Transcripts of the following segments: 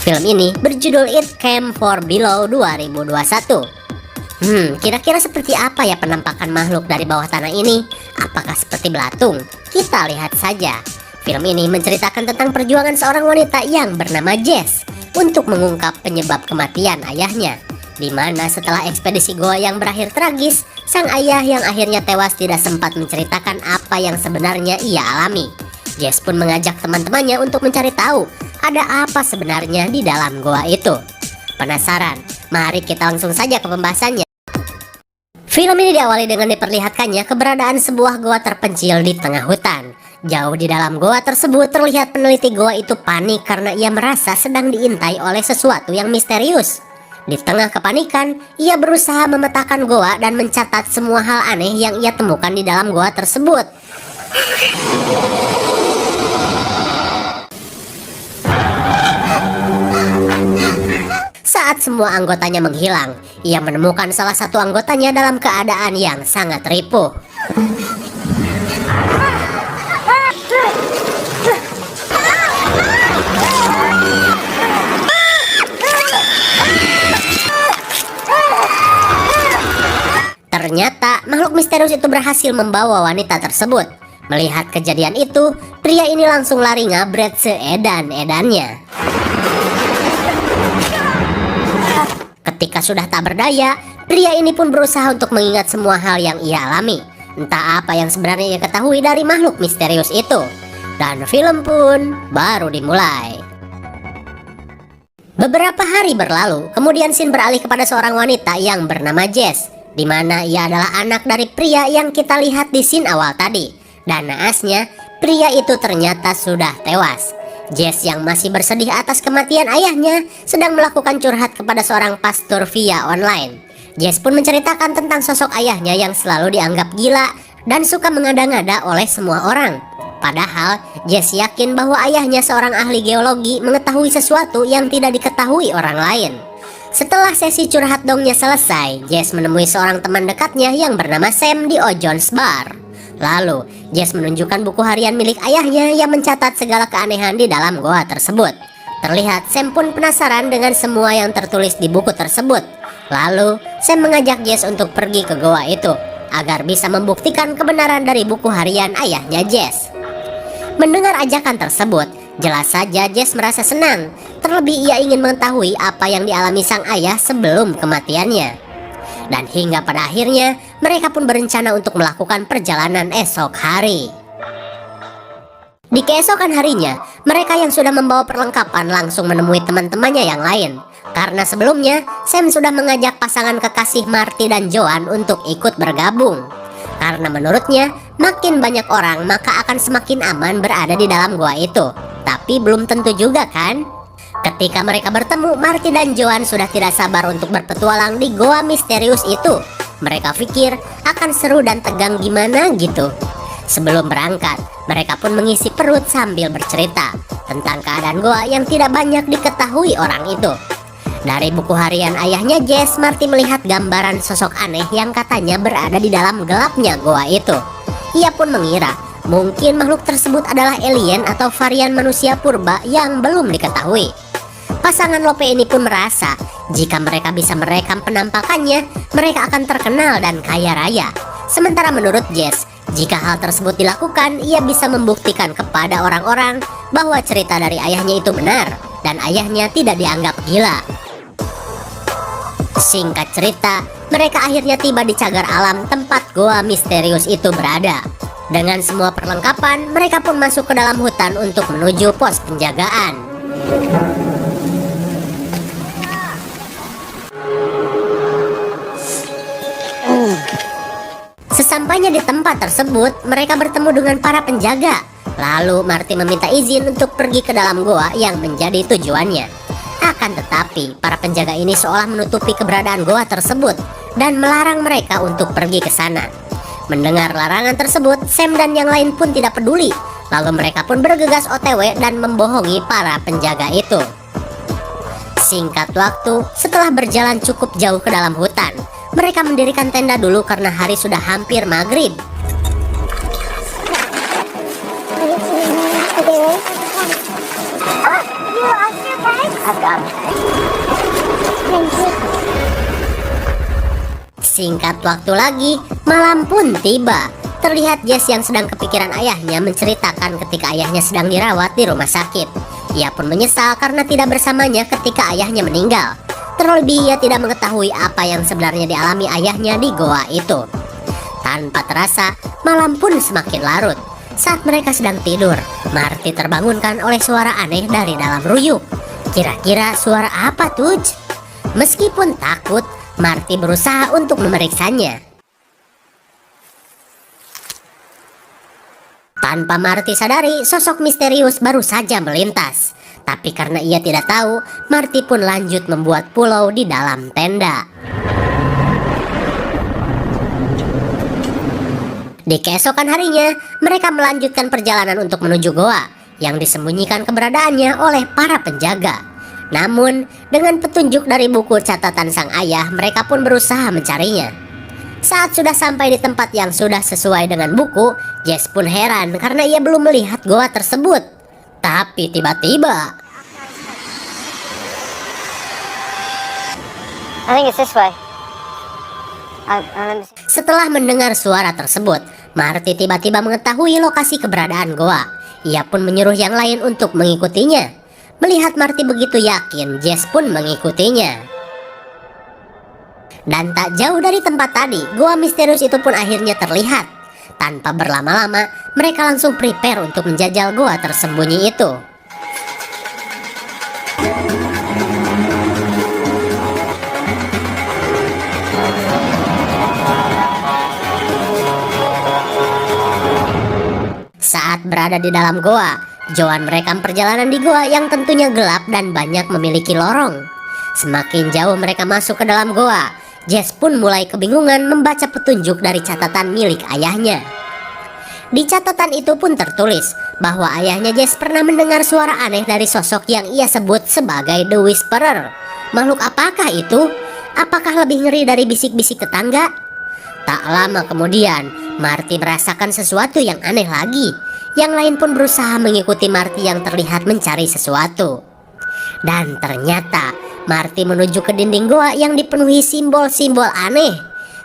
Film ini berjudul It Came For Below 2021. Kira-kira seperti apa ya penampakan makhluk dari bawah tanah ini? Apakah seperti belatung? Kita lihat saja. Film ini menceritakan tentang perjuangan seorang wanita yang bernama Jess untuk mengungkap penyebab kematian ayahnya, di mana setelah ekspedisi goa yang berakhir tragis, sang ayah yang akhirnya tewas tidak sempat menceritakan apa yang sebenarnya ia alami. Jess pun mengajak teman-temannya untuk mencari tahu ada apa sebenarnya di dalam goa itu. Penasaran? Mari kita langsung saja ke pembahasannya. Film ini diawali dengan diperlihatkannya keberadaan sebuah goa terpencil di tengah hutan. Jauh di dalam goa tersebut terlihat peneliti goa itu panik karena ia merasa sedang diintai oleh sesuatu yang misterius. Di tengah kepanikan, ia berusaha memetakan goa dan mencatat semua hal aneh yang ia temukan di dalam goa tersebut. Saat semua anggotanya menghilang, ia menemukan salah satu anggotanya dalam keadaan yang sangat ripuh. Ternyata makhluk misterius itu berhasil membawa wanita tersebut. Melihat kejadian itu, pria ini langsung lari ngabret seedan-edannya. Ketika sudah tak berdaya, pria ini pun berusaha untuk mengingat semua hal yang ia alami. Entah apa yang sebenarnya ia ketahui dari makhluk misterius itu. Dan film pun baru dimulai. Beberapa hari berlalu, kemudian scene beralih kepada seorang wanita yang bernama Jess, di mana ia adalah anak dari pria yang kita lihat di scene awal tadi. Dan naasnya, pria itu ternyata sudah tewas. Jess yang masih bersedih atas kematian ayahnya sedang melakukan curhat kepada seorang pastor via online. Jess pun menceritakan tentang sosok ayahnya yang selalu dianggap gila dan suka mengada-ngada oleh semua orang. Padahal Jess yakin bahwa ayahnya seorang ahli geologi mengetahui sesuatu yang tidak diketahui orang lain. Setelah sesi curhat dongnya selesai, Jess menemui seorang teman dekatnya yang bernama Sam di O'John's Bar. Lalu, Jess menunjukkan buku harian milik ayahnya yang mencatat segala keanehan di dalam goa tersebut. Terlihat Sam pun penasaran dengan semua yang tertulis di buku tersebut. Lalu, Sam mengajak Jess untuk pergi ke goa itu agar bisa membuktikan kebenaran dari buku harian ayahnya Jess. Mendengar ajakan tersebut, jelas saja Jess merasa senang. Terlebih ia ingin mengetahui apa yang dialami sang ayah sebelum kematiannya. Dan hingga pada akhirnya, mereka pun berencana untuk melakukan perjalanan esok hari. Di keesokan harinya, mereka yang sudah membawa perlengkapan langsung menemui teman-temannya yang lain. Karena sebelumnya, Sam sudah mengajak pasangan kekasih Marty dan Joan untuk ikut bergabung. Karena menurutnya, makin banyak orang maka akan semakin aman berada di dalam goa itu. Tapi belum tentu juga kan? Ketika mereka bertemu, Marty dan Joan sudah tidak sabar untuk berpetualang di goa misterius itu. Mereka pikir akan seru dan tegang gimana gitu. Sebelum berangkat, mereka pun mengisi perut sambil bercerita tentang keadaan goa yang tidak banyak diketahui orang itu. Dari buku harian ayahnya Jess, Marty melihat gambaran sosok aneh yang katanya berada di dalam gelapnya goa itu. Ia pun mengira mungkin makhluk tersebut adalah alien atau varian manusia purba yang belum diketahui. Pasangan Lope ini pun merasa jika mereka bisa merekam penampakannya, mereka akan terkenal dan kaya raya. Sementara menurut Jess, jika hal tersebut dilakukan, ia bisa membuktikan kepada orang-orang bahwa cerita dari ayahnya itu benar dan ayahnya tidak dianggap gila. Singkat cerita, mereka akhirnya tiba di cagar alam tempat goa misterius itu berada. Dengan semua perlengkapan, mereka pun masuk ke dalam hutan untuk menuju pos penjagaan. Sesampainya di tempat tersebut, mereka bertemu dengan para penjaga. Lalu Marty meminta izin untuk pergi ke dalam goa yang menjadi tujuannya. Akan tetapi, para penjaga ini seolah menutupi keberadaan goa tersebut dan melarang mereka untuk pergi ke sana. Mendengar larangan tersebut, Sam dan yang lain pun tidak peduli. Lalu mereka pun bergegas OTW dan membohongi para penjaga itu. Singkat waktu, setelah berjalan cukup jauh ke dalam hutan, mereka mendirikan tenda dulu karena hari sudah hampir maghrib. Singkat waktu lagi, malam pun tiba. Terlihat Jess yang sedang kepikiran ayahnya menceritakan ketika ayahnya sedang dirawat di rumah sakit. Ia pun menyesal karena tidak bersamanya ketika ayahnya meninggal. Terlebih ia tidak mengetahui apa yang sebenarnya dialami ayahnya di goa itu. Tanpa terasa, malam pun semakin larut. Saat mereka sedang tidur, Marty terbangunkan oleh suara aneh dari dalam ruyuk. Kira-kira suara apa tuh? Meskipun takut, Marty berusaha untuk memeriksanya. Tanpa Marty sadari, sosok misterius baru saja melintas. Tapi karena ia tidak tahu, Marty pun lanjut membuat pulau di dalam tenda. Di keesokan harinya, mereka melanjutkan perjalanan untuk menuju goa yang disembunyikan keberadaannya oleh para penjaga. Namun, dengan petunjuk dari buku catatan sang ayah, mereka pun berusaha mencarinya. Saat sudah sampai di tempat yang sudah sesuai dengan buku, Jess pun heran karena ia belum melihat goa tersebut. Tapi tiba-tiba, setelah mendengar suara tersebut, Marty tiba-tiba mengetahui lokasi keberadaan goa. Ia pun menyuruh yang lain untuk mengikutinya. Melihat Marty begitu yakin, Jess pun mengikutinya. Dan tak jauh dari tempat tadi, goa misterius itu pun akhirnya terlihat. Tanpa berlama-lama, mereka langsung prepare untuk menjajal goa tersembunyi itu. Saat berada di dalam goa, Joan merekam perjalanan di goa yang tentunya gelap dan banyak memiliki lorong. Semakin jauh mereka masuk ke dalam goa, Jess pun mulai kebingungan membaca petunjuk dari catatan milik ayahnya. Di catatan itu pun tertulis bahwa ayahnya Jess pernah mendengar suara aneh dari sosok yang ia sebut sebagai The Whisperer. Makhluk apakah itu? Apakah lebih ngeri dari bisik-bisik tetangga? Tak lama kemudian, Marty merasakan sesuatu yang aneh lagi. Yang lain pun berusaha mengikuti Marty yang terlihat mencari sesuatu. Dan ternyata Marty menuju ke dinding goa yang dipenuhi simbol-simbol aneh.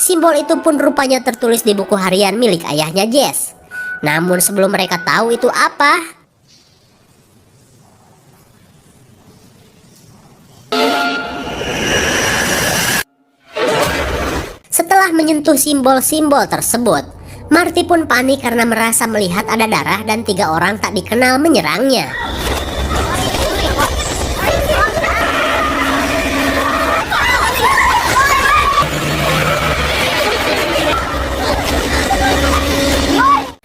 Simbol itu pun rupanya tertulis di buku harian milik ayahnya Jess. Namun sebelum mereka tahu itu apa, setelah menyentuh simbol-simbol tersebut, Marty pun panik karena merasa melihat ada darah dan 3 orang tak dikenal menyerangnya.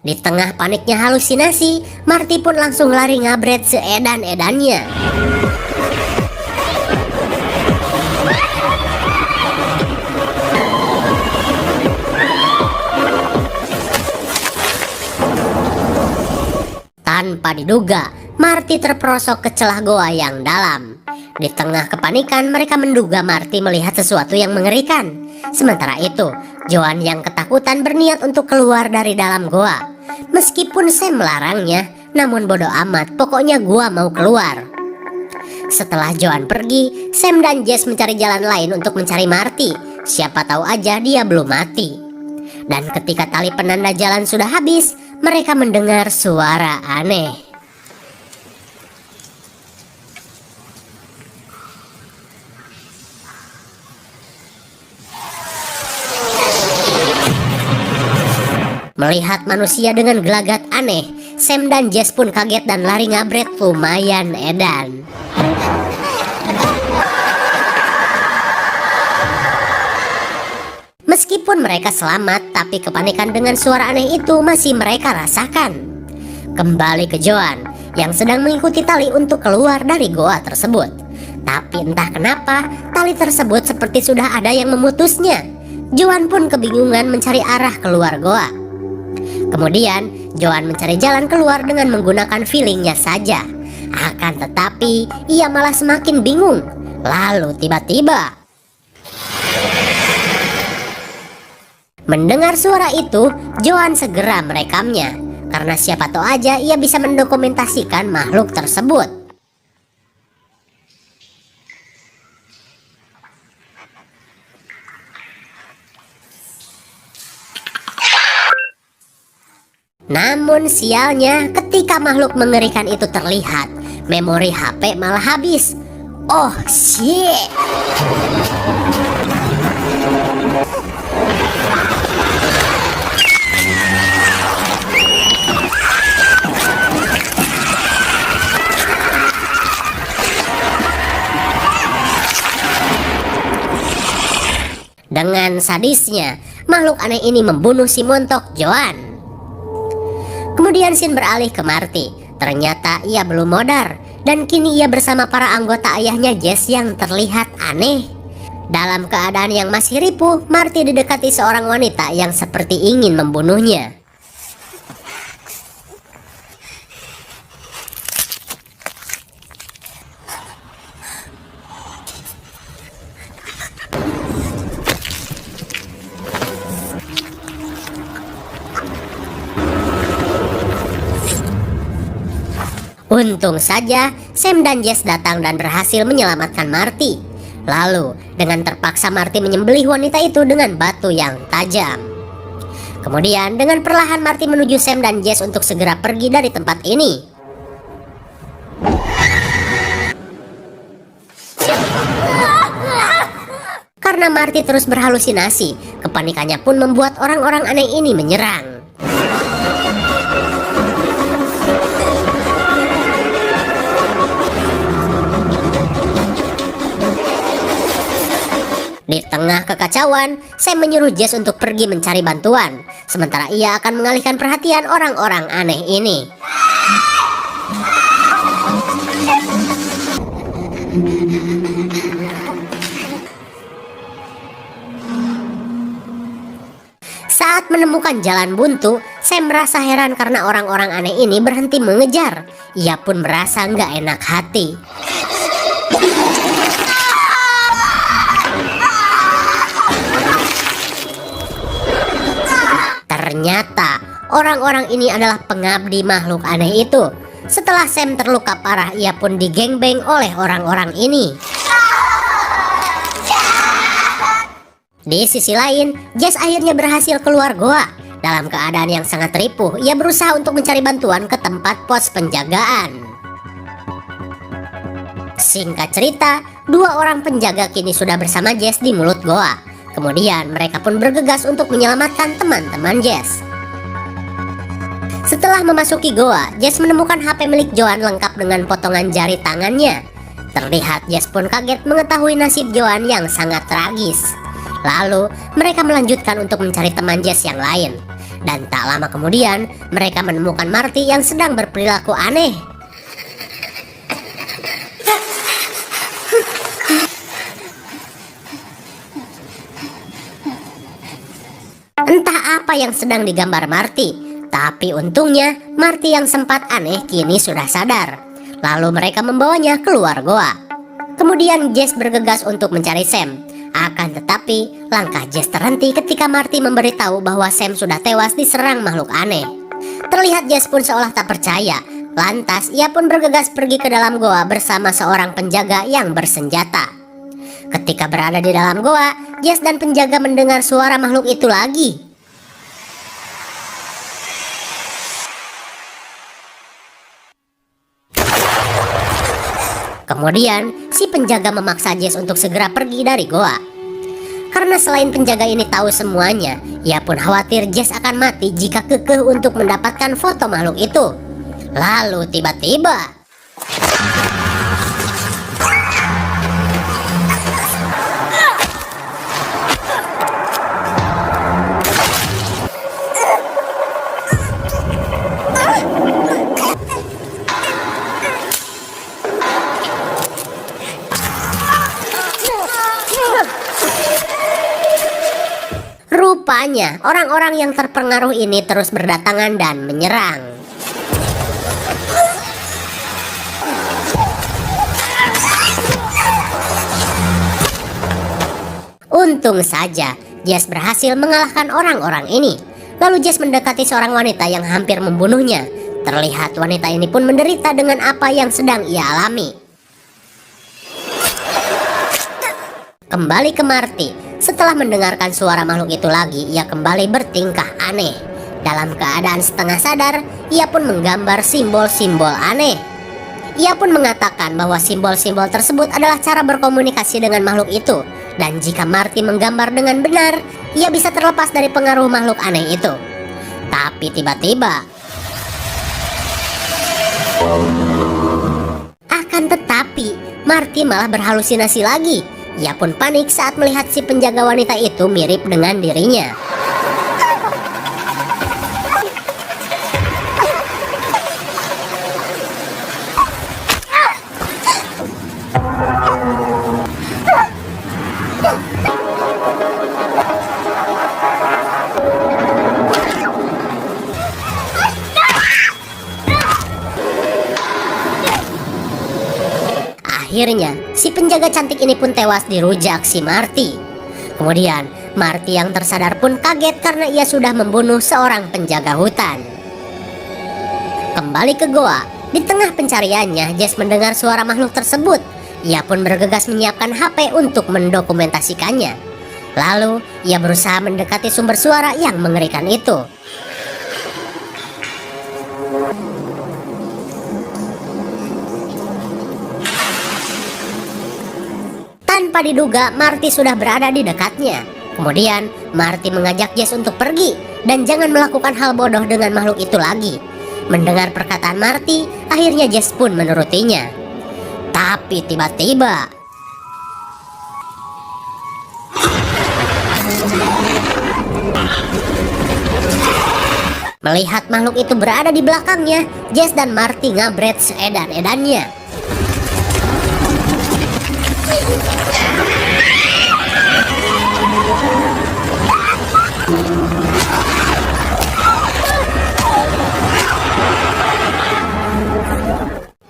Di tengah paniknya halusinasi, Marty pun langsung lari ngabret seedan-edannya. Tanpa diduga, Marty terperosok ke celah goa yang dalam. Di tengah kepanikan, mereka menduga Marty melihat sesuatu yang mengerikan. Sementara itu, Joan yang ketakutan berniat untuk keluar dari dalam goa. Meskipun Sam melarangnya, namun bodoh amat, pokoknya gua mau keluar. Setelah Joan pergi, Sam dan Jess mencari jalan lain untuk mencari Marty. Siapa tahu aja dia belum mati. Dan ketika tali penanda jalan sudah habis, mereka mendengar suara aneh. Melihat manusia dengan gelagat aneh, Sam dan Jess pun kaget dan lari ngabret lumayan edan. Meskipun mereka selamat, tapi kepanikan dengan suara aneh itu masih mereka rasakan. Kembali ke Joan yang sedang mengikuti tali untuk keluar dari goa tersebut. Tapi entah kenapa, tali tersebut seperti sudah ada yang memutusnya. Joan pun kebingungan mencari arah keluar goa. Kemudian, Joan mencari jalan keluar dengan menggunakan feelingnya saja. Akan tetapi, ia malah semakin bingung. Lalu tiba-tiba, mendengar suara itu, Joan segera merekamnya. Karena siapa tahu aja ia bisa mendokumentasikan makhluk tersebut. Namun sialnya, ketika makhluk mengerikan itu terlihat, memori HP malah habis. Oh shit. Dengan sadisnya, makhluk aneh ini membunuh si montok Joan. Kemudian Shin beralih ke Marty. Ternyata ia belum modar, dan kini ia bersama para anggota ayahnya Jess yang terlihat aneh. Dalam keadaan yang masih ripuh, Marty didekati seorang wanita yang seperti ingin membunuhnya. Untung saja Sam dan Jess datang dan berhasil menyelamatkan Marty. Lalu dengan terpaksa Marty menyembelih wanita itu dengan batu yang tajam. Kemudian dengan perlahan Marty menuju Sam dan Jess untuk segera pergi dari tempat ini. Karena Marty terus berhalusinasi, kepanikannya pun membuat orang-orang aneh ini menyerang. Di tengah kekacauan, Sam menyuruh Jess untuk pergi mencari bantuan, sementara ia akan mengalihkan perhatian orang-orang aneh ini. Saat menemukan jalan buntu, Sam merasa heran karena orang-orang aneh ini berhenti mengejar. Ia pun merasa nggak enak hati. Ternyata orang-orang ini adalah pengabdi makhluk aneh itu. Setelah Sam terluka parah, ia pun digengbeng oleh orang-orang ini. Di sisi lain, Jess akhirnya berhasil keluar goa. Dalam keadaan yang sangat ripuh, ia berusaha untuk mencari bantuan ke tempat pos penjagaan. Singkat cerita, dua orang penjaga kini sudah bersama Jess di mulut goa. Kemudian mereka pun bergegas untuk menyelamatkan teman-teman Jess. Setelah memasuki goa, Jess menemukan HP milik Joan lengkap dengan potongan jari tangannya. Terlihat Jess pun kaget mengetahui nasib Joan yang sangat tragis. Lalu mereka melanjutkan untuk mencari teman Jess yang lain. Dan tak lama kemudian mereka menemukan Marty yang sedang berperilaku aneh. Entah apa yang sedang digambar Marty, tapi untungnya Marty yang sempat aneh kini sudah sadar. Lalu mereka membawanya keluar goa. Kemudian Jess bergegas untuk mencari Sam. Akan tetapi langkah Jess terhenti ketika Marty memberitahu bahwa Sam sudah tewas diserang makhluk aneh. Terlihat Jess pun seolah tak percaya. Lantas ia pun bergegas pergi ke dalam goa bersama seorang penjaga yang bersenjata. Ketika berada di dalam goa, Jess dan penjaga mendengar suara makhluk itu lagi. Kemudian, si penjaga memaksa Jess untuk segera pergi dari goa. Karena selain penjaga ini tahu semuanya, ia pun khawatir Jess akan mati jika kekeh untuk mendapatkan foto makhluk itu. Lalu tiba-tiba rupanya orang-orang yang terpengaruh ini terus berdatangan dan menyerang. Untung saja Jess berhasil mengalahkan orang-orang ini. Lalu Jess mendekati seorang wanita yang hampir membunuhnya. Terlihat wanita ini pun menderita dengan apa yang sedang ia alami. Kembali ke Marty. Setelah mendengarkan suara makhluk itu lagi, ia kembali bertingkah aneh. Dalam keadaan setengah sadar, ia pun menggambar simbol-simbol aneh. Ia pun mengatakan bahwa simbol-simbol tersebut adalah cara berkomunikasi dengan makhluk itu, dan jika Marty menggambar dengan benar, ia bisa terlepas dari pengaruh makhluk aneh itu. Tapi tiba-tiba, akan tetapi, Marty malah berhalusinasi lagi. Ia pun panik saat melihat si penjaga wanita itu mirip dengan dirinya. Akhirnya, si penjaga cantik ini pun tewas dirujak si Marty. Kemudian, Marty yang tersadar pun kaget karena ia sudah membunuh seorang penjaga hutan. Kembali ke goa, di tengah pencariannya, Jess mendengar suara makhluk tersebut. Ia pun bergegas menyiapkan HP untuk mendokumentasikannya. Lalu, ia berusaha mendekati sumber suara yang mengerikan itu. Tanpa diduga, Marty sudah berada di dekatnya. Kemudian, Marty mengajak Jess untuk pergi dan jangan melakukan hal bodoh dengan makhluk itu lagi. Mendengar perkataan Marty, akhirnya Jess pun menurutinya. Tapi tiba-tiba, melihat makhluk itu berada di belakangnya, Jess dan Marty ngabret seedan-edannya.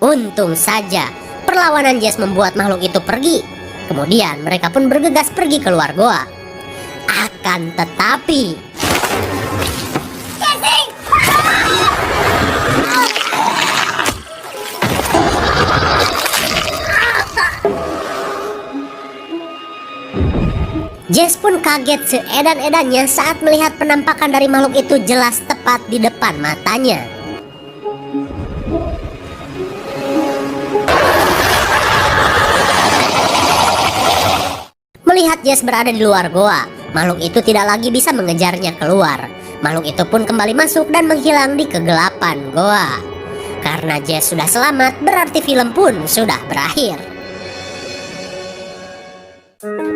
Untung saja, perlawanan Jess membuat makhluk itu pergi. Kemudian mereka pun bergegas pergi keluar goa. Akan tetapi, Jess pun kaget seedan-edannya saat melihat penampakan dari makhluk itu jelas tepat di depan matanya. Melihat Jess berada di luar goa, makhluk itu tidak lagi bisa mengejarnya keluar. Makhluk itu pun kembali masuk dan menghilang di kegelapan goa. Karena Jess sudah selamat, berarti film pun sudah berakhir.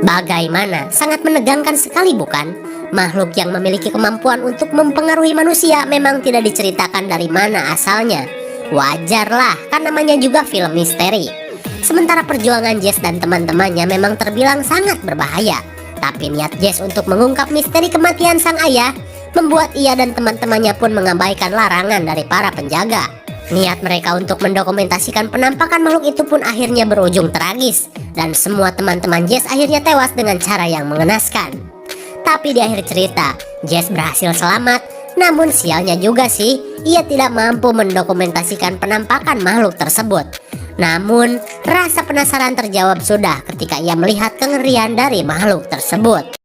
Bagaimana? Sangat menegangkan sekali, bukan? Makhluk yang memiliki kemampuan untuk mempengaruhi manusia memang tidak diceritakan dari mana asalnya. Wajarlah, kan namanya juga film misteri. Sementara perjuangan Jess dan teman-temannya memang terbilang sangat berbahaya. Tapi niat Jess untuk mengungkap misteri kematian sang ayah membuat ia dan teman-temannya pun mengabaikan larangan dari para penjaga. Niat mereka untuk mendokumentasikan penampakan makhluk itu pun akhirnya berujung tragis. Dan semua teman-teman Jess akhirnya tewas dengan cara yang mengenaskan. Tapi di akhir cerita, Jess berhasil selamat. Namun sialnya juga sih, ia tidak mampu mendokumentasikan penampakan makhluk tersebut. Namun, rasa penasaran terjawab sudah ketika ia melihat kengerian dari makhluk tersebut.